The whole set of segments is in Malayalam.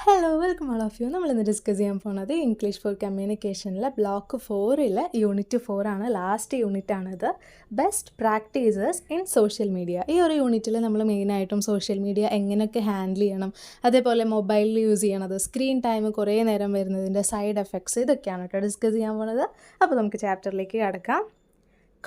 Hello welcome all of you. നമ്മളിന്ന് ഡിസ്കസ് ചെയ്യാൻ പോകുന്നത് ഇംഗ്ലീഷ് ഫോർ കമ്മ്യൂണിക്കേഷനിലെ ബ്ലോക്ക് 4 യൂണിറ്റ് 4 ആണ്. ലാസ്റ്റ് യൂണിറ്റ് ആണിത്. Best practices in social media. ഈ ഒരു യൂണിറ്റിൽ നമ്മൾ മെയിനായിട്ടും സോഷ്യൽ മീഡിയ എങ്ങനെയൊക്കെ ഹാൻഡിൽ ചെയ്യണം, അതേപോലെ മൊബൈലിൽ യൂസ് ചെയ്യണത്, സ്ക്രീൻ ടൈം കുറേ നേരം വരുന്നതിൻ്റെ സൈഡ് എഫക്ട്സ്, ഇതൊക്കെയാണ് കേട്ടോ ഡിസ്കസ് ചെയ്യാൻ പോകുന്നത്. അപ്പോൾ നമുക്ക് ചാപ്റ്ററിലേക്ക് കടക്കാം.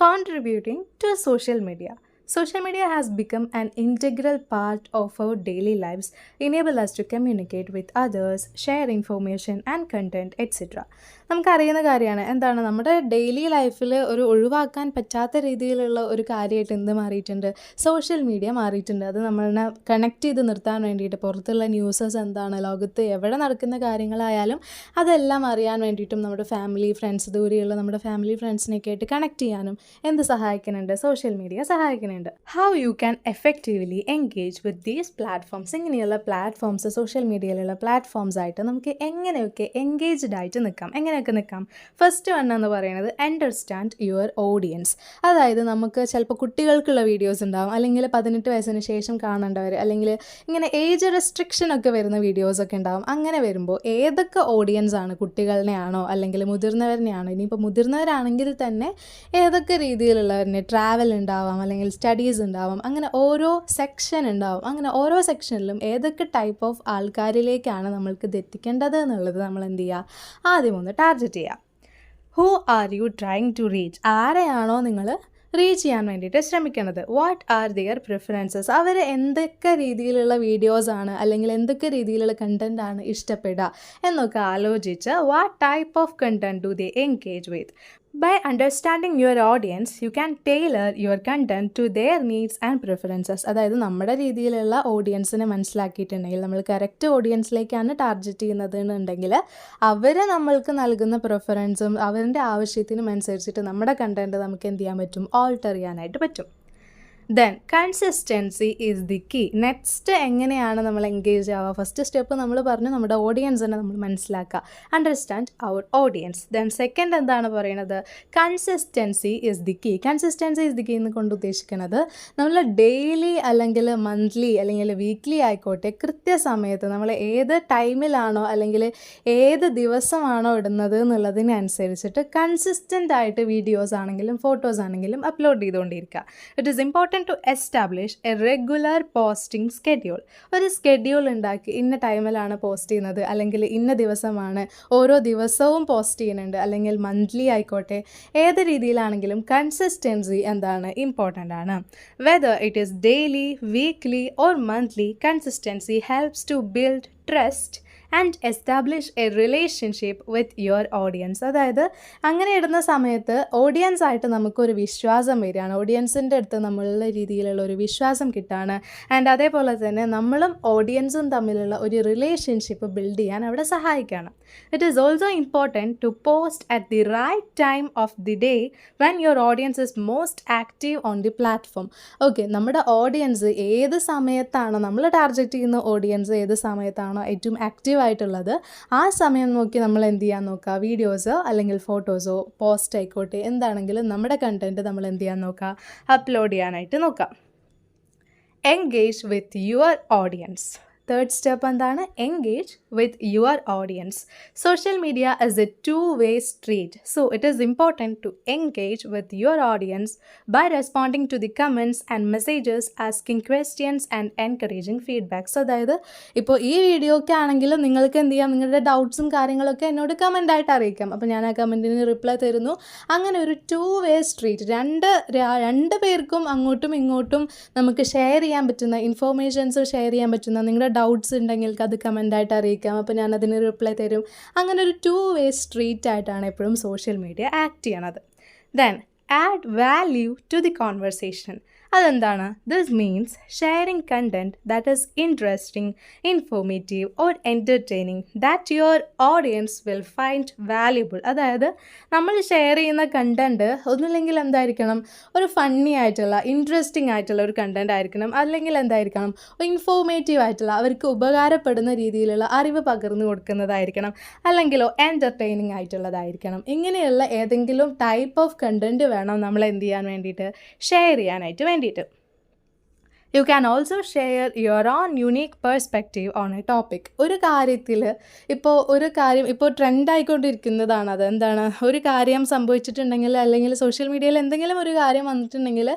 Contributing to social media. Social media has become an integral part of our daily lives, enable us to communicate with others, share information and content, etc. നമുക്കറിയുന്ന കാര്യമാണ് എന്താണ് നമ്മുടെ ഡെയിലി ലൈഫിൽ ഒരു ഒഴിവാക്കാൻ പറ്റാത്ത രീതിയിലുള്ള ഒരു കാര്യമായിട്ട് എന്ത് മാറിയിട്ടുണ്ട്, സോഷ്യൽ മീഡിയ മാറിയിട്ടുണ്ട്. അത് നമ്മളെ കണക്ട് ചെയ്ത് നിർത്താൻ വേണ്ടിയിട്ട് പുറത്തുള്ള ന്യൂസസ് എന്താണ്, ലോകത്ത് എവിടെ നടക്കുന്ന കാര്യങ്ങളായാലും അതെല്ലാം അറിയാൻ വേണ്ടിയിട്ടും നമ്മുടെ ഫാമിലി ഫ്രണ്ട്സ്, ദൂരെയുള്ള നമ്മുടെ ഫാമിലി ഫ്രണ്ട്സിനെയൊക്കെ ആയിട്ട് കണക്ട് ചെയ്യാനും എന്ത് സഹായിക്കുന്നുണ്ട്, സോഷ്യൽ മീഡിയ സഹായിക്കുന്നുണ്ട്. How you can effectively engage with these platforms. ഇങ്ങനെയുള്ള പ്ലാറ്റ്ഫോംസ്, സോഷ്യൽ മീഡിയയിലുള്ള പ്ലാറ്റ്ഫോംസ് ആയിട്ട് നമുക്ക് എങ്ങനെയൊക്കെ എൻഗേജ്ഡ് ആയിട്ട് നിൽക്കാം, എങ്ങനെയൊക്കെ നിൽക്കാം. ഫസ്റ്റ് വൺ എന്ന് പറയുന്നത് അണ്ടർസ്റ്റാൻഡ് യുവർ ഓഡിയൻസ്. അതായത് നമുക്ക് ചിലപ്പോൾ കുട്ടികൾക്കുള്ള വീഡിയോസ് ഉണ്ടാവും, അല്ലെങ്കിൽ 18 വയസ്സിന് ശേഷം കാണേണ്ടവർ, അല്ലെങ്കിൽ ഇങ്ങനെ ഏജ് റെസ്ട്രിക്ഷൻ ഒക്കെ വരുന്ന വീഡിയോസൊക്കെ ഉണ്ടാവും. അങ്ങനെ വരുമ്പോൾ ഏതൊക്കെ ഓഡിയൻസ് ആണ്, കുട്ടികളിനെയാണോ അല്ലെങ്കിൽ മുതിർന്നവരിനെയാണോ, ഇനിയിപ്പോൾ മുതിർന്നവരാണെങ്കിൽ തന്നെ ഏതൊക്കെ രീതിയിലുള്ളവരിനെ, ട്രാവൽ ഉണ്ടാവാം അല്ലെങ്കിൽ സ്റ്റഡീസ് ഉണ്ടാവാം, അങ്ങനെ ഓരോ സെക്ഷൻ ഉണ്ടാവും. അങ്ങനെ ഓരോ സെക്ഷനിലും ഏതൊക്കെ ടൈപ്പ് ഓഫ് ആൾക്കാരിലേക്കാണ് നമ്മൾക്ക് ഇത് എത്തിക്കേണ്ടത് എന്നുള്ളത് നമ്മൾ എന്ത് ചെയ്യുക, ആദ്യം ഒന്ന് ടാർഗറ്റ് ചെയ്യുക. Who are you trying to reach. ആരെയാണോ നിങ്ങൾ റീച്ച് ചെയ്യാൻ വേണ്ടിയിട്ട് ശ്രമിക്കുന്നത്. What are their preferences. അവർ എന്തൊക്കെ രീതിയിലുള്ള വീഡിയോസാണ് അല്ലെങ്കിൽ എന്തൊക്കെ രീതിയിലുള്ള കണ്ടൻറ്റാണ് ഇഷ്ടപ്പെടുക എന്നൊക്കെ ആലോചിച്ച് what type of content do they engage with. By understanding your audience, you can tailor your content to their needs and preferences. അതായത് നമ്മുടെ രീതിയിലുള്ള ഓഡിയൻസിനെ മനസ്സിലാക്കിയിട്ടുണ്ടെങ്കിൽ, നമ്മൾ കറക്റ്റ് ഓഡിയൻസിലേക്കാണ് ടാർഗറ്റ് ചെയ്യുന്നത് എന്നുണ്ടെങ്കിൽ അവർ നമ്മൾക്ക് നൽകുന്ന പ്രിഫറൻസും അവരുടെ ആവശ്യത്തിനും അനുസരിച്ചിട്ട് നമ്മുടെ കണ്ടൻറ്റ് നമുക്ക് എന്ത് ചെയ്യാൻ പറ്റും, ഓൾട്ടർ ചെയ്യാനായിട്ട് പറ്റും. Then consistency is the key. Next എങ്ങനെയാണ് നമ്മൾ എൻഗേജ് ആവുക. ഫസ്റ്റ് സ്റ്റെപ്പ് നമ്മൾ പറഞ്ഞു, നമ്മുടെ ഓഡിയൻസിനെ നമ്മൾ മനസ്സിലാക്കുക, understand our audience. Then second എന്താണ് പറയുന്നത്, consistency is the key. Consistency is the key എന്ന് കൊണ്ട് ഉദ്ദേശിക്കുന്നത് നമ്മൾ ഡെയിലി അല്ലെങ്കിൽ മന്ത്ലി അല്ലെങ്കിൽ വീക്ക്ലി ആയിക്കോട്ടെ, കൃത്യസമയത്ത് നമ്മൾ ഏത് ടൈമിലാണോ അല്ലെങ്കിൽ ഏത് ദിവസമാണോ ഇടുന്നത് എന്നുള്ളതിനനുസരിച്ചിട്ട് കൺസിസ്റ്റൻ്റ് ആയിട്ട് വീഡിയോസ് ആണെങ്കിലും ഫോട്ടോസ് ആണെങ്കിലും അപ്ലോഡ് ചെയ്തുകൊണ്ടിരിക്കുക. It is important to establish a regular posting schedule. ഒരു സ്കെഡ്യൂൾ ഉണ്ടാക്കി ഇന്ന ടൈമിലാണ് പോസ്റ്റ് ചെയ്യുന്നത്, അല്ലെങ്കിൽ ഇന്ന ദിവസമാണ്, ഓരോ ദിവസവും പോസ്റ്റ് ചെയ്യുന്നുണ്ട്, അല്ലെങ്കിൽ മന്ത്ലി ആയിക്കോട്ടെ, ഏത് രീതിയിലാണെങ്കിലും കൺസിസ്റ്റൻസി എന്താണ്, ഇമ്പോർട്ടൻ്റ് ആണ്. Whether it is daily, weekly or monthly, consistency helps to build trust and establish a relationship with your audience. അതായത് അങ്ങനെ ഇടുന്ന സമയത്ത് ഓഡിയൻസ് ആയിട്ട് നമുക്കൊരു വിശ്വാസം വരികയാണ്, ഓഡിയൻസിൻ്റെ അടുത്ത് നമ്മളുടെ രീതിയിലുള്ള ഒരു വിശ്വാസം കിട്ടുകയാണ്. ആൻഡ് അതേപോലെ തന്നെ നമ്മളും ഓഡിയൻസും തമ്മിലുള്ള ഒരു റിലേഷൻഷിപ്പ് ബിൽഡ് ചെയ്യാൻ അവിടെ സഹായിക്കുകയാണ്. It is also important to post at the right time of the day when your audience is most active on the platform. Okay, നമ്മുടെ ഓഡിയൻസ് ഏത് സമയത്താണോ, നമ്മൾ ടാർഗറ്റ് ചെയ്യുന്ന ഓഡിയൻസ് ഏത് സമയത്താണോ ഏറ്റവും ആക്റ്റീവ് ആയിട്ടുള്ളത്, ആ സമയം നോക്കി നമ്മൾ എന്ത് ചെയ്യാൻ നോക്കുക, വീഡിയോസോ അല്ലെങ്കിൽ ഫോട്ടോസോ പോസ്റ്റ് ആയിക്കോട്ടെ എന്താണെങ്കിലും നമ്മുടെ കണ്ടൻറ്റ് നമ്മൾ എന്ത് ചെയ്യാൻ നോക്കുക, അപ്ലോഡ് ചെയ്യാനായിട്ട് നോക്കാം. Engage with your audience. Third step എന്താണ്, engage with your audience. Social media is a two-way street. So it is important to engage with your audience by responding to the comments and messages, asking questions and encouraging feedback. So അതായത് ഇപ്പോൾ ഈ വീഡിയോയ്ക്ക് ആണെങ്കിലും നിങ്ങൾക്ക് എന്ത് ചെയ്യാം, നിങ്ങളുടെ ഡൗട്ട്സും കാര്യങ്ങളൊക്കെ എന്നോട് കമൻ്റായിട്ട് അറിയിക്കാം. അപ്പോൾ ഞാൻ ആ കമൻറ്റിന് റിപ്ലൈ തരുന്നു. അങ്ങനെ ഒരു two-way street, രണ്ട് പേർക്കും അങ്ങോട്ടും ഇങ്ങോട്ടും നമുക്ക് ഷെയർ ചെയ്യാൻ പറ്റുന്ന ഇൻഫോർമേഷൻസ്, ഷെയർ ചെയ്യാൻ പറ്റുന്ന, നിങ്ങളുടെ ഡൗട്ട്സ് ഉണ്ടെങ്കിൽ അത് കമൻ്റായിട്ട് അറിയിക്കാം. അപ്പോൾ ഞാൻ അതിന് റിപ്ലൈ തരും. അങ്ങനെ ഒരു two-way street ആയിട്ടാണ് എപ്പോഴും സോഷ്യൽ മീഡിയ ആക്ട് ചെയ്യണത്. Then add value to the conversation. അതെന്താണ്, this means sharing content that is interesting, informative or entertaining that your audience will find valuable. അതായത് നമ്മൾ ഷെയർ ചെയ്യുന്ന കണ്ടൻറ്റ് ഒന്നുമില്ലെങ്കിൽ എന്തായിരിക്കണം, ഒരു ഫണ്ണി ആയിട്ടുള്ള, ഇൻട്രസ്റ്റിംഗ് ആയിട്ടുള്ള ഒരു കണ്ടൻറ്റ് ആയിരിക്കണം, അല്ലെങ്കിൽ എന്തായിരിക്കണം, ഇൻഫോർമേറ്റീവ് ആയിട്ടുള്ള, അവർക്ക് ഉപകാരപ്പെടുന്ന രീതിയിലുള്ള അറിവ് പകർന്നു കൊടുക്കുന്നതായിരിക്കണം, അല്ലെങ്കിലോ എൻ്റർടൈനിങ് ആയിട്ടുള്ളതായിരിക്കണം. ഇങ്ങനെയുള്ള ഏതെങ്കിലും ടൈപ്പ് ഓഫ് കണ്ടൻറ്റ് വേണം നമ്മൾ എന്ത് ചെയ്യാൻ വേണ്ടിയിട്ട്, ഷെയർ ചെയ്യാനായിട്ട് വേണ്ടിയിട്ട്. You can also share your on unique perspective on A topic. ഒരു കാര്യത്തിൽ ഇപ്പോൾ ട്രെൻഡായിക്കൊണ്ടിരിക്കുന്നതാണ്. അത് എന്താണ്, ഒരു കാര്യം സംഭവിച്ചിട്ടുണ്ടെങ്കിൽ അല്ലെങ്കിൽ സോഷ്യൽ മീഡിയയിൽ എന്തെങ്കിലും ഒരു കാര്യം വന്നിട്ടുണ്ടെങ്കിൽ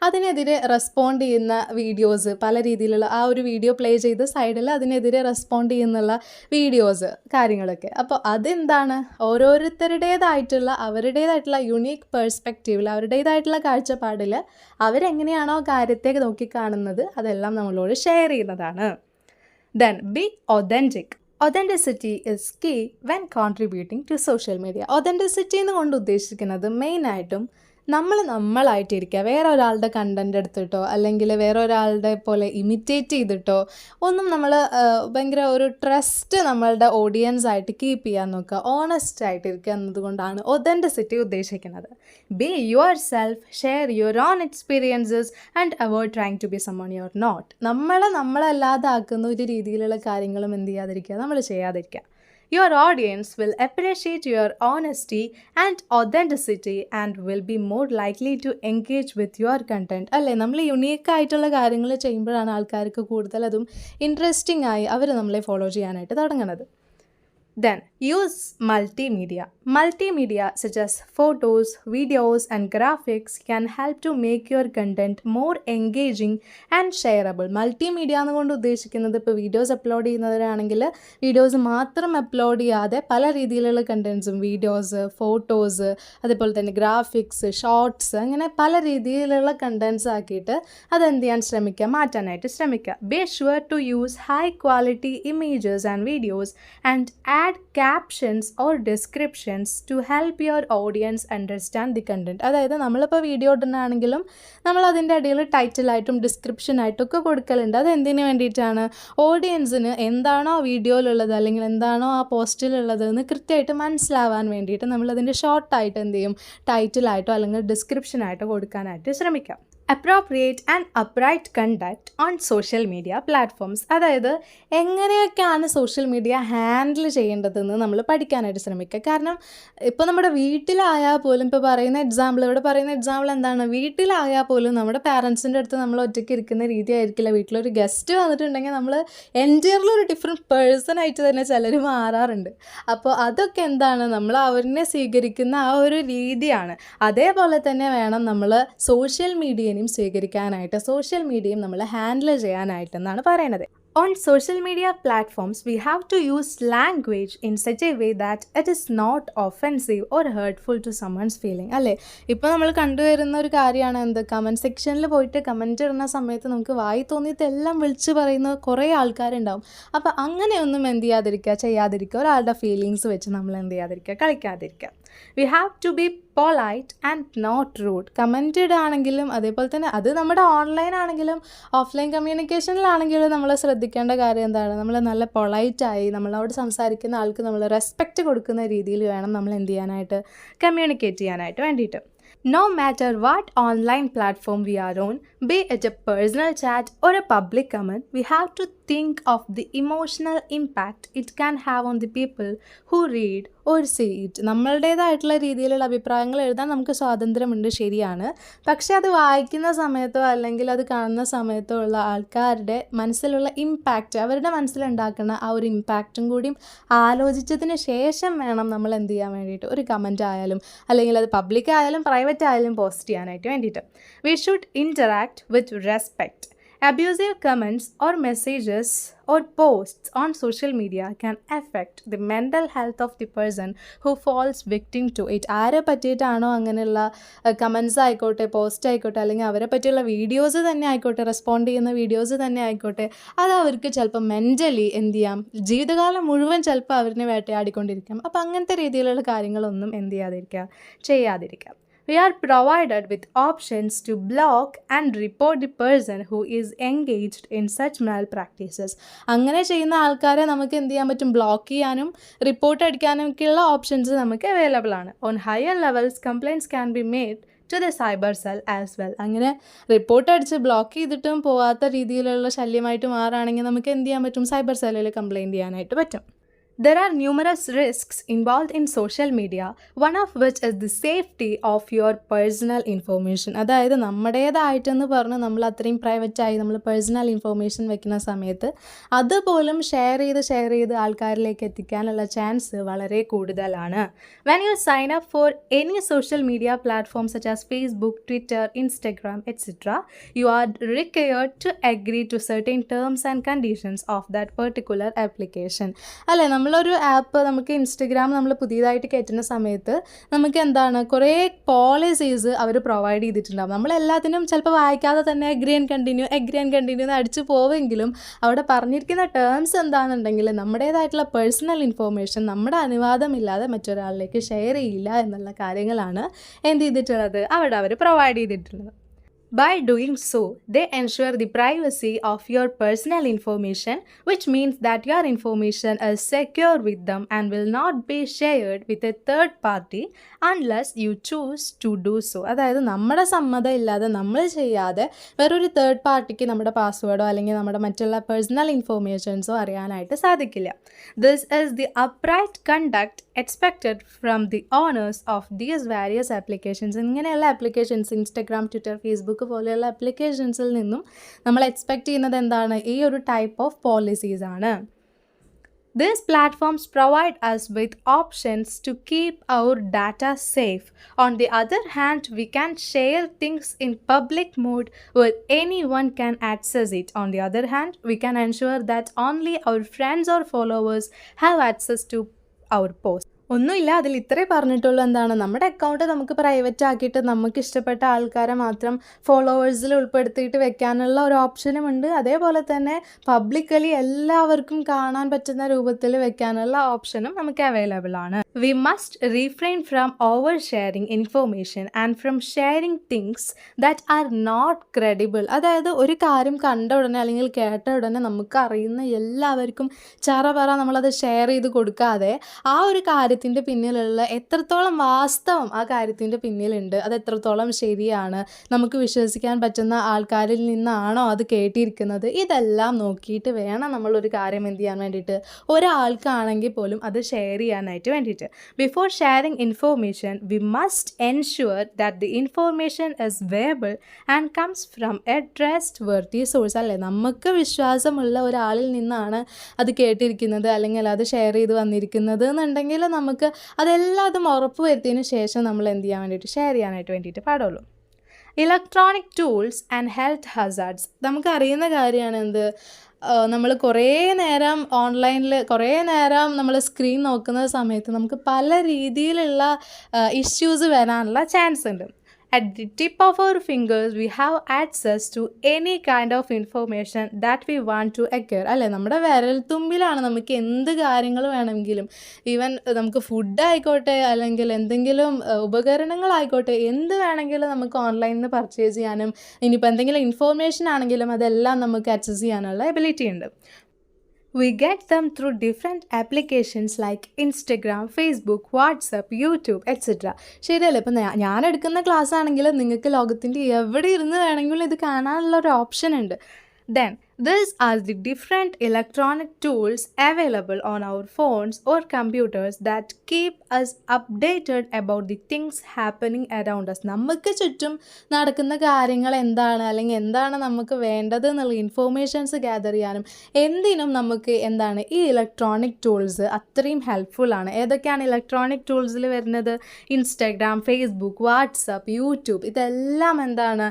അതിനെതിരെ റെസ്പോണ്ട് ചെയ്യുന്ന വീഡിയോസ്, പല രീതിയിലുള്ള ആ ഒരു വീഡിയോ പ്ലേ ചെയ്ത് സൈഡിൽ അതിനെതിരെ റെസ്പോണ്ട് ചെയ്യുന്നുള്ള വീഡിയോസ് കാര്യങ്ങളൊക്കെ. അപ്പോൾ അതെന്താണ്, അവരുടേതായിട്ടുള്ള യുണീക്ക് പെർസ്പെക്റ്റീവിൽ, അവരുടേതായിട്ടുള്ള കാഴ്ചപ്പാടിൽ അവരെങ്ങനെയാണോ കാര്യത്തെ നോക്കിക്കാണുന്നത് അതെല്ലാം നമ്മളോട് ഷെയർ ചെയ്യുന്നതാണ്. Then be authentic. Authenticity is key when contributing to social media. Authenticity എന്നുകൊണ്ട് ഉദ്ദേശിക്കുന്നത് മെയിനായിട്ടും നമ്മളായിട്ടിരിക്കുക. വേറെ ഒരാളുടെ കണ്ടൻറ് എടുത്തിട്ടോ അല്ലെങ്കിൽ വേറെ ഒരാളുടെ പോലെ ഇമിറ്റേറ്റ് ചെയ്തിട്ടോ ഒന്നും നമ്മൾ ഭയങ്കര ഒരു ട്രസ്റ്റ് നമ്മളുടെ ഓഡിയൻസ് ആയിട്ട് കീപ്പ് ചെയ്യാൻ നോക്കുക. ഓണസ്റ്റ് ആയിട്ടിരിക്കുക എന്നതുകൊണ്ടാണ് ഒതൻറ്റിസിറ്റി ഉദ്ദേശിക്കുന്നത്. Be yourself, share your own experiences and avoid trying to be someone you are not. നമ്മളല്ലാതാക്കുന്ന ഒരു രീതിയിലുള്ള കാര്യങ്ങളും എന്ത് ചെയ്യാതിരിക്കുക, നമ്മൾ ചെയ്യാതിരിക്കുക. Your audience will appreciate your honesty and authenticity and will be more likely to engage with your content. അല്ലേ, നമ്മൾ യുണീക്കായിട്ടുള്ള കാര്യങ്ങൾ ചെയ്യുമ്പോഴാണ് ആൾക്കാർക്ക് കൂടുതൽ അതും ഇൻട്രസ്റ്റിംഗ് ആയി അവർ നമ്മളെ ഫോളോ ചെയ്യാനായിട്ട് തുടങ്ങുന്നത്. Then use multimedia. Multimedia such as photos, videos and graphics can help to make your content more engaging and shareable. Multimedia എന്നുകൊണ്ട് ഉദ്ദേശിക്കുന്നത് ഇപ്പോൾ വീഡിയോസ് അപ്ലോഡ് ചെയ്യുന്നവരാണെങ്കിൽ വീഡിയോസ് മാത്രം അപ്ലോഡ് ചെയ്യാതെ പല രീതിയിലുള്ള കണ്ടൻസും, വീഡിയോസ്, ഫോട്ടോസ്, അതുപോലെ തന്നെ ഗ്രാഫിക്സ്, ഷോർട്സ്, അങ്ങനെ പല രീതിയിലുള്ള കണ്ടൻസ് ആക്കിയിട്ട് അതെന്ത് ചെയ്യാൻ ശ്രമിക്കുക, മാറ്റാനായിട്ട് ശ്രമിക്കുക. Be sure to use high quality images and videos and add captions or descriptions to help your audience understand the content. അതായത് നമ്മളിപ്പോൾ വീഡിയോ ഇടുന്നതാണെങ്കിലും നമ്മൾ അതിൻ്റെ ഇടയിൽ ടൈറ്റിലായിട്ടും ഡിസ്ക്രിപ്ഷനായിട്ടും ഒക്കെ കൊടുക്കലുണ്ട്. അത് എന്തിനു വേണ്ടിയിട്ടാണ്, ഓഡിയൻസിന് എന്താണോ ആ വീഡിയോയിലുള്ളത് അല്ലെങ്കിൽ എന്താണോ ആ പോസ്റ്റിലുള്ളത് എന്ന് കൃത്യമായിട്ട് മനസ്സിലാവാൻ വേണ്ടിയിട്ട് നമ്മളതിൻ്റെ ഷോർട്ടായിട്ട് എന്ത് ചെയ്യും, ടൈറ്റിലായിട്ടോ അല്ലെങ്കിൽ ഡിസ്ക്രിപ്ഷനായിട്ടോ കൊടുക്കാനായിട്ട് ശ്രമിക്കാം. Appropriate and upright conduct on social media platforms. അതായത് എങ്ങനെയൊക്കെയാണ് സോഷ്യൽ മീഡിയ ഹാൻഡിൽ ചെയ്യേണ്ടതെന്ന് നമ്മൾ പഠിക്കാനായിട്ട് ശ്രമിക്കുക. കാരണം ഇപ്പോൾ നമ്മുടെ വീട്ടിലായാൽ പോലും, ഇവിടെ പറയുന്ന എക്സാമ്പിൾ എന്താണ്, വീട്ടിലായാൽ പോലും നമ്മുടെ പാരൻസിൻ്റെ അടുത്ത് നമ്മൾ ഒറ്റയ്ക്ക് ഇരിക്കുന്ന രീതി ആയിരിക്കില്ല. വീട്ടിലൊരു ഗസ്റ്റ് വന്നിട്ടുണ്ടെങ്കിൽ നമ്മൾ എൻറ്റയർലി ഒരു ഡിഫറെൻറ്റ് പേഴ്സണായിട്ട് തന്നെ ചിലർ മാറാറുണ്ട്. അപ്പോൾ അതൊക്കെ എന്താണ്, നമ്മൾ അവരിനെ സ്വീകരിക്കുന്ന ആ ഒരു രീതിയാണ്. അതേപോലെ തന്നെ വേണം നമ്മൾ സോഷ്യൽ മീഡിയയും സ്വീകരിക്കാനായിട്ട്, സോഷ്യൽ മീഡിയയും നമ്മൾ ഹാൻഡിൽ ചെയ്യാനായിട്ടെന്നാണ് പറയുന്നത്. On social media platforms, we have to use language in such a way that it is not offensive or hurtful to someone's feeling. അല്ലേ, ഇപ്പോൾ നമ്മൾ കണ്ടുവരുന്ന ഒരു കാര്യമാണ് എന്ത്, കമൻറ്റ് സെക്ഷനിൽ പോയിട്ട് കമൻറ്റ് ഇടുന്ന സമയത്ത് നമുക്ക് വായി തോന്നിയതെല്ലാം വിളിച്ച് പറയുന്ന കുറേ ആൾക്കാരുണ്ടാവും. അപ്പോൾ അങ്ങനെയൊന്നും എന്ത് ചെയ്യാതിരിക്കുക, ഒരാളുടെ ഫീലിങ്സ് വെച്ച് നമ്മൾ എന്ത് ചെയ്യാതിരിക്കുക, കളിക്കാതിരിക്കുക. We have to be polite and not rude. Commented ആണെങ്കിലും അതേപോലെ തന്നെ അത് നമ്മുടെ ഓൺലൈൻ ആണെങ്കിലും ഓഫ്ലൈൻ കമ്മ്യൂണിക്കേഷനിലാണെങ്കിലും നമ്മൾ ശ്രദ്ധിക്കേണ്ട കാര്യം എന്താണ്, നമ്മൾ നല്ല പൊളൈറ്റായി നമ്മളോട് സംസാരിക്കുന്ന ആൾക്ക് നമ്മൾ റെസ്പെക്റ്റ് കൊടുക്കുന്ന രീതിയിൽ വേണം നമ്മൾ എന്ത് ചെയ്യാനായിട്ട്, കമ്മ്യൂണിക്കേറ്റ് ചെയ്യാനായിട്ട് വേണ്ടിയിട്ട്. No matter what online platform we are on, be it a personal chat or a public comment, we have to think of the emotional impact it can have on the people who read or see it. നമ്മളുടേതായിട്ടുള്ള രീതിയിലുള്ള അഭിപ്രായങ്ങൾ എഴുതാൻ നമുക്ക് സ്വാതന്ത്ര്യമുണ്ട്, ശരിയാണ്. പക്ഷേ അത് വായിക്കുന്ന സമയത്തോ അല്ലെങ്കിൽ അത് കാണുന്ന സമയത്തോ ഉള്ള ആൾക്കാരുടെ മനസ്സിലുള്ള ഇമ്പാക്റ്റ്, അവരുടെ മനസ്സിലുണ്ടാക്കുന്ന ആ ഒരു ഇമ്പാക്റ്റും കൂടിയും ആലോചിച്ചതിന് ശേഷം വേണം നമ്മൾ എന്ത് ചെയ്യാൻ വേണ്ടിയിട്ട്, ഒരു കമൻറ്റ് ആയാലും അല്ലെങ്കിൽ അത് പബ്ലിക് ആയാലും പ്രൈവറ്റ് ആയാലും പോസ്റ്റ് ചെയ്യാനായിട്ട് വേണ്ടിയിട്ട്. We should interact with respect. Abusive comments or messages or posts on social media can affect the mental health of the person who falls victim to it. ആരെ പറ്റിയിട്ടാണോ അങ്ങനെയുള്ള കമൻസ് ആയിക്കോട്ടെ, പോസ്റ്റ് ആയിക്കോട്ടെ, അല്ലെങ്കിൽ അവരെ പറ്റിയുള്ള വീഡിയോസ് തന്നെ ആയിക്കോട്ടെ, റെസ്പോണ്ട് ചെയ്യുന്ന വീഡിയോസ് തന്നെ ആയിക്കോട്ടെ, അത് അവർക്ക് ചിലപ്പോൾ മെൻ്റലി എന്ത് ചെയ്യാം, ജീവിതകാലം മുഴുവൻ ചിലപ്പോൾ അവരിനെ വേട്ടയാടിക്കൊണ്ടിരിക്കാം. അപ്പോൾ അങ്ങനത്തെ രീതിയിലുള്ള കാര്യങ്ങളൊന്നും എന്ത് ചെയ്യാതിരിക്കാം. We are provided with options to block and report the person who is engaged in such malpractices. അങ്ങനെ ചെയ്യുന്ന ആൾക്കാരെ നമുക്ക് എന്ത് ചെയ്യാൻ പറ്റും, ബ്ലോക്ക് ചെയ്യാനും റിപ്പോർട്ട് അടിക്കാനും ഒക്കെയുള്ള ഓപ്ഷൻസ് നമുക്ക് അവൈലബിൾ ആണ്. On higher levels complaints can be made to the cyber cell as well. അങ്ങനെ റിപ്പോർട്ട് അടിച്ച് ബ്ലോക്ക് ചെയ്തിട്ടും പോകാത്ത രീതിയിലുള്ള ശല്യമായിട്ട് മാറുകയാണെങ്കിൽ നമുക്ക് എന്ത് ചെയ്യാൻ പറ്റും, സൈബർ സെല്ലിൽ കംപ്ലയിൻറ്റ് ചെയ്യാനായിട്ട് പറ്റും. There are numerous risks involved in social media, one of which is the safety of your personal information. അതായത് നമ്മുടേതായിട്ടെന്ന് പറഞ്ഞ് നമ്മൾ അത്രയും പ്രൈവറ്റായി നമ്മൾ പേഴ്സണൽ ഇൻഫോർമേഷൻ വെക്കുന്ന സമയത്ത് അതുപോലും ഷെയർ ചെയ്ത് ആൾക്കാരിലേക്ക് എത്തിക്കാനുള്ള ചാൻസ് വളരെ കൂടുതലാണ്. When you sign up for any social media platform such as Facebook, Twitter, Instagram, etc., you are required to agree to certain terms and conditions of that particular application. അല്ലേ, നമ്മളൊരു ആപ്പ് നമുക്ക് ഇൻസ്റ്റഗ്രാം നമ്മൾ പുതിയതായിട്ട് കയറ്റുന്ന സമയത്ത് നമുക്ക് എന്താണ് കുറേ പോളിസീസ് അവർ പ്രൊവൈഡ് ചെയ്തിട്ടുണ്ടാകും. നമ്മളെല്ലാത്തിനും ചിലപ്പോൾ വായിക്കാതെ തന്നെ എഗ്രി ആൻഡ് കണ്ടിന്യൂ എന്ന് അടിച്ചു പോവെങ്കിലും അവിടെ പറഞ്ഞിരിക്കുന്ന ടേംസ് എന്താണെന്നുണ്ടെങ്കിൽ നമ്മുടേതായിട്ടുള്ള പേഴ്സണൽ ഇൻഫോർമേഷൻ നമ്മുടെ അനുവാദമില്ലാതെ മറ്റൊരാളിലേക്ക് ഷെയർ ചെയ്യില്ല എന്നുള്ള കാര്യങ്ങളാണ് എന്ത് ചെയ്തിട്ടുള്ളത്, അവിടെ അവർ പ്രൊവൈഡ് ചെയ്തിട്ടുള്ളത്. By doing so, they ensure the privacy of your personal information, which means that your information is secure with them and will not be shared with a third party unless you choose to do so. അതായത് നമ്മുടെ സമ്മതം ഇല്ലാതെ നമ്മൾ ചെയ്യാതെ വേറൊരു തേർഡ് പാർട്ടിക്ക് നമ്മുടെ പാസ്വേഡോ അല്ലെങ്കിൽ നമ്മുടെ മറ്റുള്ള പേഴ്സണൽ ഇൻഫോർമേഷൻസോ അറിയാനായിട്ട് സാധിക്കില്ല. This is the upright conduct expected from the owners of these various applications. ഇങ്ങനെയുള്ള ആപ്ലിക്കേഷൻസ് ഇൻസ്റ്റഗ്രാം, ട്വിറ്റർ, ഫേസ്ബുക്ക് പോലെയുള്ള ആപ്ലിക്കേഷൻസിൽ നിന്നും നമ്മൾ എക്സ്പെക്റ്റ് ചെയ്യുന്നത് എന്താണ്, ഈ ഒരു ടൈപ്പ് ഓഫ് പോളിസീസ് ആണ്. These platforms provide us with options to keep our data safe. On the other hand, we can share things in public mode where anyone can access it. On the other hand, we can ensure that only our friends or followers have access to our posts. ഒന്നുമില്ല, അതിൽ ഇത്രേ പറഞ്ഞിട്ടുള്ളൂ. എന്താണ്, നമ്മുടെ അക്കൗണ്ട് നമുക്ക് പ്രൈവറ്റ് ആക്കിയിട്ട് നമുക്ക് ഇഷ്ടപ്പെട്ട ആൾക്കാരെ മാത്രം ഫോളോവേഴ്സിൽ ഉൾപ്പെടുത്തിയിട്ട് വെക്കാനുള്ള ഒരു ഓപ്ഷനും ഉണ്ട്. അതേപോലെ തന്നെ പബ്ലിക്കലി എല്ലാവർക്കും കാണാൻ പറ്റുന്ന രൂപത്തിൽ വെക്കാനുള്ള ഓപ്ഷനും നമുക്ക് അവൈലബിൾ ആണ്. We must refrain from over sharing information and from sharing things that are not credible. അതായത് ഒരു കാര്യം കണ്ട ഉടനെ അല്ലെങ്കിൽ കേട്ട ഉടനെ നമുക്ക് അറിയുന്ന എല്ലാവർക്കും ചറപറ നമ്മളത് ഷെയർ ചെയ്ത് കൊടുക്കാതെ ആ ഒരു കാര്യത്തിൻ്റെ പിന്നിലുള്ള എത്രത്തോളം വാസ്തവം ആ കാര്യത്തിൻ്റെ പിന്നിലുണ്ട്, അത് എത്രത്തോളം ശരിയാണ്, നമുക്ക് വിശ്വസിക്കാൻ പറ്റുന്ന ആൾക്കാരിൽ നിന്നാണോ അത് കേട്ടിരിക്കുന്നത്, ഇതെല്ലാം നോക്കിയിട്ട് വേണം നമ്മളൊരു കാര്യം എന്ത് ചെയ്യാൻ വേണ്ടിയിട്ട്, ഒരാൾക്കാണെങ്കിൽ പോലും അത് ഷെയർ ചെയ്യാനായിട്ട് വേണ്ടിയിട്ട്. Before sharing information we must ensure that the information is വേബിൾ and comes from A trust worthy source. അല്ലേ, നമുക്ക് വിശ്വാസമുള്ള ഒരാളിൽ നിന്നാണ് അത് കേട്ടിരിക്കുന്നത് അല്ലെങ്കിൽ അത് ഷെയർ ചെയ്ത് വന്നിരിക്കുന്നത് എന്നുണ്ടെങ്കിൽ നമുക്ക് അതെല്ലാതും ഉറപ്പ് വരുത്തിയതിന് ശേഷം നമ്മൾ എന്ത് ചെയ്യാൻ വേണ്ടിയിട്ട്, ഷെയർ ചെയ്യാനായിട്ട് വേണ്ടിയിട്ട് പാടുള്ളൂ. Electronic tools and health hazards. നമുക്കറിയുന്ന കാര്യമാണ് എന്ത്, നമ്മൾ കുറേ നേരം ഓൺലൈനിൽ നമ്മൾ സ്ക്രീൻ നോക്കുന്ന സമയത്ത് നമുക്ക് പല രീതിയിലുള്ള ഇഷ്യൂസ് വരാനുള്ള ചാൻസ് ഉണ്ട്. At the tip of our fingers, we have access to any kind of information that we want to acquire. അല്ലേ, നമ്മുടെ വിരൽത്തുമ്പിലാണ് നമുക്ക് എന്ത് കാര്യങ്ങൾ വേണമെങ്കിലും, ഈവൻ നമുക്ക് ഫുഡ് ആയിക്കോട്ടെ അല്ലെങ്കിൽ എന്തെങ്കിലും ഉപകരണങ്ങളായിക്കോട്ടെ, എന്ത് വേണമെങ്കിലും നമുക്ക് ഓൺലൈനിൽ നിന്ന് പർച്ചേസ് ചെയ്യാനും ഇനിയിപ്പോൾ എന്തെങ്കിലും ഇൻഫോർമേഷൻ ആണെങ്കിലും അതെല്ലാം നമുക്ക് ആക്സസ് ചെയ്യാനുള്ള എബിലിറ്റി ഉണ്ട്. We get them through different applications like Instagram, Facebook, WhatsApp, YouTube, etc. ശരിയല്ലേ, ഇപ്പം ഞാൻ എടുക്കുന്ന ക്ലാസ് ആണെങ്കിൽ നിങ്ങൾക്ക് ലോകത്തിൻ്റെ എവിടെ ഇരുന്ന് വേണമെങ്കിലും ഇത് കാണാനുള്ള ഒരു ഓപ്ഷൻ ഉണ്ട്. Then these are the different electronic tools available on our phones or computers that keep us updated about the things happening around us. നമുക്ക് ചുറ്റും നടക്കുന്ന കാര്യങ്ങൾ എന്താണ് അല്ലെങ്കിൽ എന്താണ് നമുക്ക് വേണ്ടത് എന്നുള്ള ഇൻഫോർമേഷൻസ് ഗ്യാദർ ചെയ്യാനും എന്തിനും നമുക്ക് എന്താണ് ഈ ഇലക്ട്രോണിക് ടൂൾസ് അത്രയും ഹെൽപ്ഫുൾ ആണ്. ഏതൊക്കെയാണ് ഇലക്ട്രോണിക് ടൂൾസിൽ വരുന്നത്? ഇൻസ്റ്റാഗ്രാം, ഫേസ്ബുക്ക്, വാട്സപ്പ്, യൂട്യൂബ്, ഇതെല്ലാം എന്താണ്,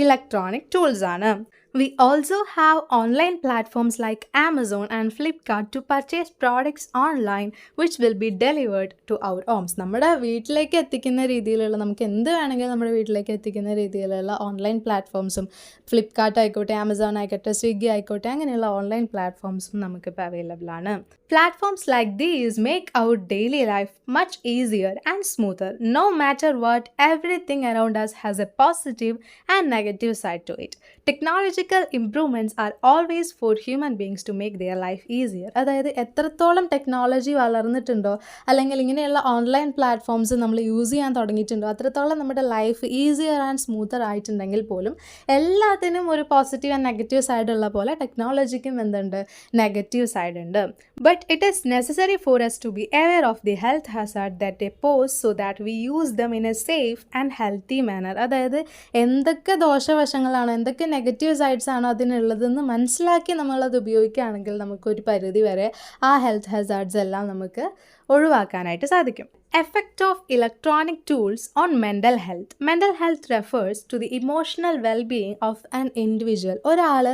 ഇലക്ട്രോണിക് ടൂൾസ് ആണ്. We also have online platforms like Amazon and Flipkart to purchase products online which will be delivered to our homes. നമ്മുടെ വീട്ടിലേക്ക് എത്തിക്കുന്ന രീതിയിലുള്ള, നമുക്ക് എന്ത് വേണമെങ്കിലും നമ്മുടെ വീട്ടിലേക്ക് എത്തിക്കുന്ന രീതിയിലുള്ള ഓൺലൈൻ പ്ലാറ്റ്ഫോംസും ഫ്ലിപ്കാർട്ട് ആയിക്കോട്ടെ, ആമസോൺ ആയിക്കോട്ടെ, സ്വിഗ്ഗി ആയിക്കോട്ടെ, അങ്ങനെയുള്ള ഓൺലൈൻ പ്ലാറ്റ്ഫോംസും നമുക്കിപ്പോൾ അവൈലബിൾ ആണ്. Platforms like these make our daily life much easier and smoother. No matter what, everything around us has a positive and negative side to it. Technology technological improvements are always for human beings to make their life easier. അതായത് എത്രത്തോളം ടെക്നോളജി വളർന്നിട്ടുണ്ടോ അല്ലെങ്കിൽ ഇങ്ങനെയുള്ള ഓൺലൈൻ പ്ലാറ്റ്ഫോംസ് നമ്മൾ യൂസ് ചെയ്യാൻ തുടങ്ങിയിട്ടുണ്ടോ അത്രത്തോളം നമ്മുടെ ലൈഫ് ഈസിയർ ആൻഡ് സ്മൂത്തർ ആയിട്ടുണ്ടെങ്കിൽ പോലും എല്ലാത്തിനും ഒരു പോസിറ്റീവ് ആൻഡ് നെഗറ്റീവ് സൈഡ് ഉള്ള പോലെ ടെക്നോളജിക്കും എന്തുണ്ട്, നെഗറ്റീവ് സൈഡ് ഉണ്ട്. But it is necessary four us to be aware of the health hazard that they pose so that we use them in a safe and healthy manner. അതായത് എന്തൊക്കെ ദോഷവശങ്ങളാണ്, എന്തൊക്കെ നെഗറ്റീവ് സൈഡ്സ് ആണോ അതിനുള്ളതെന്ന് മനസ്സിലാക്കി നമ്മളത് ഉപയോഗിക്കുകയാണെങ്കിൽ നമുക്കൊരു പരിധി വരെ ആ ഹെൽത്ത് ഹസാർഡ്സ് എല്ലാം നമുക്ക് ഒഴിവാക്കാനായിട്ട് സാധിക്കും. Effect of electronic tools on mental health. Mental health refers to the emotional well-being of an individual. ഒരാൾ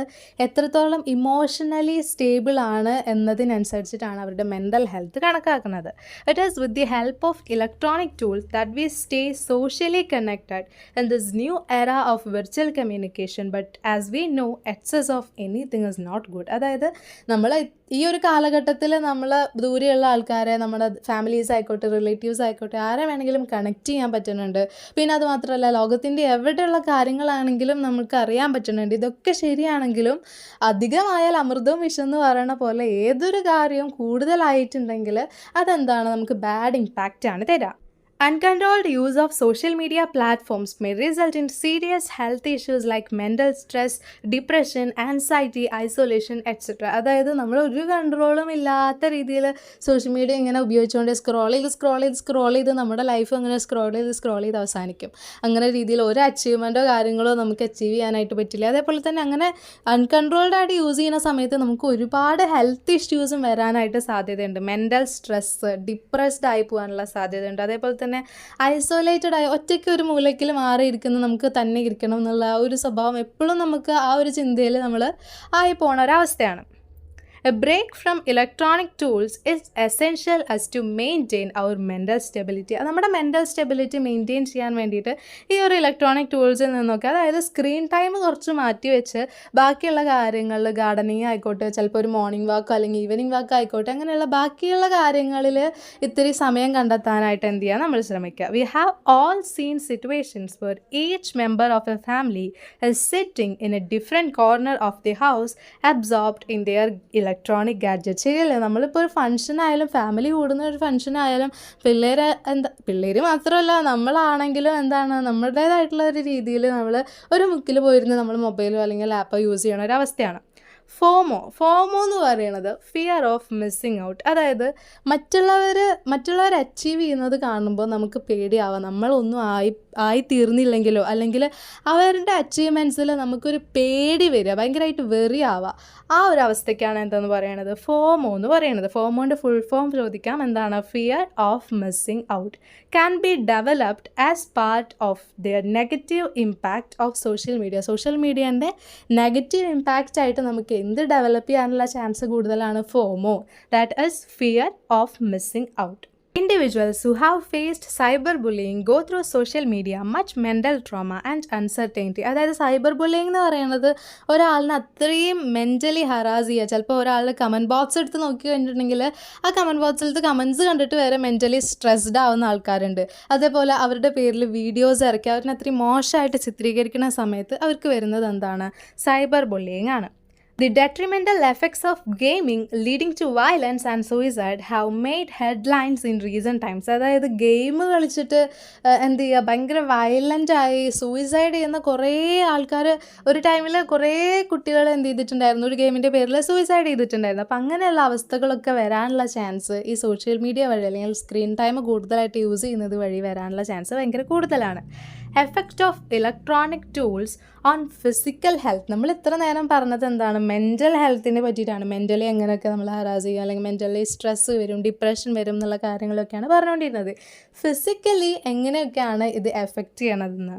എത്രത്തോളം ഇമോഷണലി സ്റ്റേബിൾ ആണ് എന്നതിനനുസരിച്ചിട്ടാണ് അവരുടെ മെൻ്റൽ ഹെൽത്ത് കണക്കാക്കുന്നത്. It is with the help of electronic tools that we stay socially connected in this new era of virtual communication. But as we know excess of anything is not good. അതായത് നമ്മൾ ഈ ഒരു കാലഘട്ടത്തിൽ നമ്മൾ ദൂരെയുള്ള ആൾക്കാരെ, നമ്മുടെ ഫാമിലീസ് ആയിക്കോട്ടെ, റിലേറ്റീവ്സ് ആയിക്കോട്ടെ, ആരെ വേണമെങ്കിലും കണക്ട് ചെയ്യാൻ പറ്റുന്നുണ്ട്. പിന്നെ അത് മാത്രമല്ല, ലോകത്തിൻ്റെ എവിടെയുള്ള കാര്യങ്ങളാണെങ്കിലും നമുക്ക് അറിയാൻ പറ്റുന്നുണ്ട്. ഇതൊക്കെ ശരിയാണെങ്കിലും അധികമായാൽ അമൃതവും വിഷമെന്ന് പറയുന്ന പോലെ ഏതൊരു കാര്യവും കൂടുതലായിട്ടുണ്ടെങ്കിൽ അതെന്താണ്, നമുക്ക് ബാഡ് ഇമ്പാക്റ്റാണ് തരാം. Uncontrolled use of social media platforms may result in serious health issues like mental stress, depression, anxiety, isolation, etc. അതായത് നമ്മൾ ഒരു കൺട്രോളും ഇല്ലാത്ത രീതിയിൽ സോഷ്യൽ മീഡിയ ഇങ്ങനെ ഉപയോഗിച്ചുകൊണ്ട് സ്ക്രോൾ ചെയ്ത് നമ്മുടെ ലൈഫ് അങ്ങനെ സ്ക്രോൾ ചെയ്ത് അവസാനിക്കും. അങ്ങനെ രീതിയിൽ ഒരു അച്ചീവ്മെൻറ്റോ കാര്യങ്ങളോ നമുക്ക് അച്ചീവ് ചെയ്യാനായിട്ട് പറ്റില്ല. അതേപോലെ തന്നെ അങ്ങനെ അൺകൺട്രോൾഡ് ആയിട്ട് യൂസ് ചെയ്യുന്ന സമയത്ത് നമുക്ക് ഒരുപാട് ഹെൽത്ത് ഇഷ്യൂസും വരാനായിട്ട് സാധ്യതയുണ്ട്. മെൻ്റൽ സ്ട്രെസ്സ്, ഡിപ്രസ്ഡ് ആയി പോകാനുള്ള സാധ്യതയുണ്ട്. അതേപോലെ തന്നെ ഐസൊലേറ്റഡ് ആയി ഒറ്റയ്ക്ക് ഒരു മൂലയ്ക്കിൽ മാറിയിരിക്കുന്ന, നമുക്ക് തന്നെ ഇരിക്കണം എന്നുള്ള ഒരു സ്വഭാവം എപ്പോഴും നമുക്ക് ആ ഒരു ചിന്തയിൽ നമ്മൾ ആയി പോണ ഒരവസ്ഥയാണ്. A break from electronic tools is essential as to maintain our mental stability. നമ്മുടെ മെൻ്റൽ സ്റ്റെബിലിറ്റി മെയിൻറ്റെയിൻ ചെയ്യാൻ വേണ്ടിയിട്ട് ഈ ഒരു ഇലക്ട്രോണിക് ടൂൾസിൽ നിന്നൊക്കെ, അതായത് സ്ക്രീൻ ടൈം കുറച്ച് മാറ്റി വെച്ച് ബാക്കിയുള്ള കാര്യങ്ങളിൽ, ഗാർഡനിങ് ആയിക്കോട്ടെ, ചിലപ്പോൾ ഒരു മോർണിംഗ് വാക്ക് അല്ലെങ്കിൽ ഈവനിങ് വാക്ക് ആയിക്കോട്ടെ, അങ്ങനെയുള്ള ബാക്കിയുള്ള കാര്യങ്ങളിൽ ഇത്തിരി സമയം കണ്ടെത്താനായിട്ട് എന്ത് ചെയ്യുക, നമ്മൾ ശ്രമിക്കുക. We have all seen situations where each member of a family is sitting in a different corner of the house absorbed in their electronic gadget. ശരിയല്ലേ, നമ്മളിപ്പോൾ ഒരു ഫംഗ്ഷൻ ആയാലും, ഫാമിലി കൂടുന്ന ഒരു ഫംഗ്ഷൻ ആയാലും, പിള്ളേർ മാത്രമല്ല നമ്മളാണെങ്കിലും എന്താണ്, നമ്മുടേതായിട്ടുള്ള ഒരു രീതിയിൽ നമ്മൾ ഒരു മുക്കിൽ പോയിരുന്ന് നമ്മൾ മൊബൈലോ അല്ലെങ്കിൽ ലാപ്പോ യൂസ് ചെയ്യണ ഒരവസ്ഥയാണ്. ഫോമോ എന്ന് പറയുന്നത് ഫിയർ ഓഫ് മിസ്സിങ് ഔട്ട്. അതായത് മറ്റുള്ളവർ അച്ചീവ് ചെയ്യുന്നത് കാണുമ്പോൾ നമുക്ക് പേടിയാവാം, നമ്മളൊന്നും ആയിത്തീർന്നില്ലെങ്കിലോ അല്ലെങ്കിൽ അവരുടെ അച്ചീവ്മെൻറ്റ്സിൽ നമുക്കൊരു പേടി വരിക, ഭയങ്കരമായിട്ട് വെറിയാവുക. ആ ഒരു അവസ്ഥയ്ക്കാണ് എന്തെന്ന് പറയണത്, ഫോമോ എന്ന് പറയുന്നത്. ഫോമോൻ്റെ ഫുൾ ഫോം ചോദിക്കാം, എന്താണ്? Fear of missing out can be developed as part of their negative impact of social media. Social മീഡിയൻ്റെ നെഗറ്റീവ് ഇമ്പാക്റ്റ് ആയിട്ട് നമുക്ക് എന്ത് ഡെവലപ്പ് ചെയ്യാനുള്ള ചാൻസ് കൂടുതലാണ്? FOMO, that is fear of missing out. Individuals who have faced cyberbullying go through social media much mental trauma and uncertainty. അതായത് സൈബർ ബുള്ളിങ് എന്ന് പറയുന്നത് ഒരാളിനെ അത്രയും മെൻ്റലി ഹറാസ് ചെയ്യുക. ചിലപ്പോൾ ഒരാളുടെ കമൻറ്റ് ബോക്സ് എടുത്ത് നോക്കി കഴിഞ്ഞിട്ടുണ്ടെങ്കിൽ ആ കമൻറ്റ് ബോക്സിലത്തെ കമൻറ്റ്സ് കണ്ടിട്ട് വരെ മെൻ്റലി സ്ട്രെസ്ഡ് ആവുന്ന ആൾക്കാരുണ്ട്. അതേപോലെ അവരുടെ പേരിൽ വീഡിയോസ് ഇറക്കി അവരിനെ അത്രയും മോശമായിട്ട് ചിത്രീകരിക്കുന്ന സമയത്ത് അവർക്ക് വരുന്നത് എന്താണ്? സൈബർ ബുള്ളിങ് ആണ്. The detrimental effects of gaming leading to violence and suicide have made headlines in recent times. അതായത് ഗെയിം കളിച്ചിട്ട് എന്ത് ചെയ്യുക, ഭയങ്കര വയലൻ്റായി സൂയിസൈഡ് ചെയ്യുന്ന കുറേ ആൾക്കാർ, ഒരു ടൈമിൽ കുറേ കുട്ടികൾ എന്ത് ചെയ്തിട്ടുണ്ടായിരുന്നു, ഒരു ഗെയിമിൻ്റെ പേരിൽ സൂയിസൈഡ് ചെയ്തിട്ടുണ്ടായിരുന്നു. അപ്പം അങ്ങനെയുള്ള അവസ്ഥകളൊക്കെ വരാനുള്ള ചാൻസ് ഈ സോഷ്യൽ മീഡിയ വഴി അല്ലെങ്കിൽ സ്ക്രീൻ ടൈം കൂടുതലായിട്ട് യൂസ് ചെയ്യുന്നത് വഴി വരാനുള്ള ചാൻസ് ഭയങ്കര കൂടുതലാണ്. Effect of electronic tools on physical health. നമ്മൾ ഇത്ര നേരം പറഞ്ഞത് എന്താണ്? മെൻ്റൽ ഹെൽത്തിനെ പറ്റിയിട്ടാണ്. മെൻ്റലി എങ്ങനെയൊക്കെ നമ്മൾ ഹറാസ് ചെയ്യുക അല്ലെങ്കിൽ മെൻ്റലി സ്ട്രെസ്സ് വരും, ഡിപ്രഷൻ വരും എന്നുള്ള കാര്യങ്ങളൊക്കെയാണ് പറഞ്ഞുകൊണ്ടിരുന്നത്. ഫിസിക്കലി എങ്ങനെയൊക്കെയാണ് ഇത് effect ചെയ്യണതെന്ന്.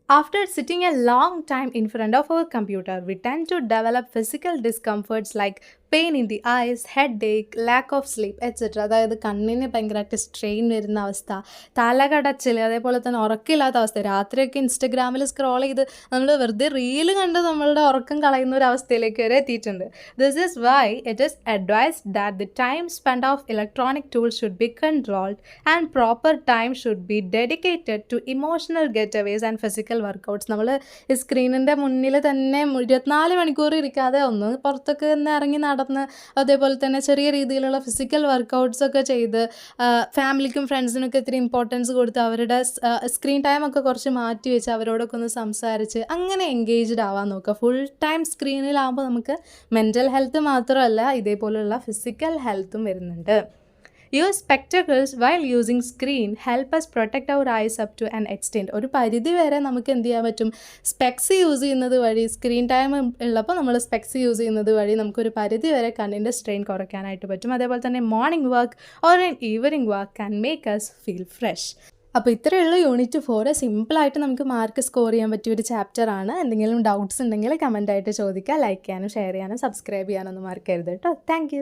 After sitting a long time in front of our computer, we tend to develop physical discomforts like pain in the eyes, headache, lack of sleep etcetera. അതായത് കണ്ണിന് ഭയങ്കരമായിട്ട് സ്ട്രെയിൻ വരുന്ന അവസ്ഥ, തലകടച്ചിൽ, അതേപോലെ തന്നെ ഉറക്കമില്ലാത്ത അവസ്ഥ. രാത്രിയൊക്കെ ഇൻസ്റ്റഗ്രാമിൽ സ്ക്രോൾ ചെയ്ത് നമ്മൾ വെറുതെ റീല് കണ്ട് നമ്മളുടെ ഉറക്കം കളയുന്ന ഒരു അവസ്ഥയിലേക്ക് വരെ എത്തിയിട്ടുണ്ട്. This is why it is advised that the time spend of electronic tools should be controlled and proper time should be dedicated to emotional getaways and physical workouts. നമ്മൾ ഈ സ്ക്രീനിൻ്റെ മുന്നിൽ തന്നെ 24 മണിക്കൂർ ഇരിക്കാതെ ഒന്ന് പുറത്തൊക്കെ ഒന്ന് ഇറങ്ങി നടന്ന്, അതേപോലെ തന്നെ ചെറിയ രീതിയിലുള്ള ഫിസിക്കൽ വർക്കൗട്ട്സൊക്കെ ചെയ്ത് ഫാമിലിക്കും ഫ്രണ്ട്സിനൊക്കെ ഇത്തിരി ഇമ്പോർട്ടൻസ് കൊടുത്ത് അവരുടെ സ്ക്രീൻ ടൈമൊക്കെ കുറച്ച് മാറ്റി വെച്ച് അവരോടൊക്കെ ഒന്ന് സംസാരിച്ച് അങ്ങനെ എൻഗേജ്ഡ് ആവാൻ നോക്കുക. ഫുൾ ടൈം സ്ക്രീനിലാകുമ്പോൾ നമുക്ക് മെൻ്റൽ ഹെൽത്ത് മാത്രമല്ല ഇതേപോലുള്ള ഫിസിക്കൽ ഹെൽത്തും വരുന്നുണ്ട്. Use spectacles while using screen help us protect our eyes up to an extent. ഒരു പരിധി വരെ നമുക്ക് എന്ത് ചെയ്യാൻ പറ്റും, സ്പെക്സ് യൂസ് ചെയ്യുന്നത് വഴി, സ്ക്രീൻ ടൈം ഉള്ളപ്പോൾ നമ്മൾ സ്പെക്സ് യൂസ് ചെയ്യുന്നത് വഴി നമുക്കൊരു പരിധി വരെ കണ്ണിൻ്റെ സ്ട്രെയിൻ കുറയ്ക്കാനായിട്ട് പറ്റും. അതേപോലെ തന്നെ morning work or an evening work can make us feel fresh. അപ്പോൾ ഇത്രയുള്ള യൂണിറ്റ് 4 സിമ്പിളായിട്ട് നമുക്ക് മാർക്ക് സ്കോർ ചെയ്യാൻ പറ്റിയ ഒരു ചാപ്റ്ററാണ്. എന്തെങ്കിലും ഡൗട്ട്സ് ഉണ്ടെങ്കിൽ കമൻറ്റായിട്ട് ചോദിക്കുക. ലൈക്ക് ചെയ്യാനും ഷെയർ ചെയ്യാനും സബ്സ്ക്രൈബ് ചെയ്യാനൊന്നും മറക്കരുത് കേട്ടോ. താങ്ക്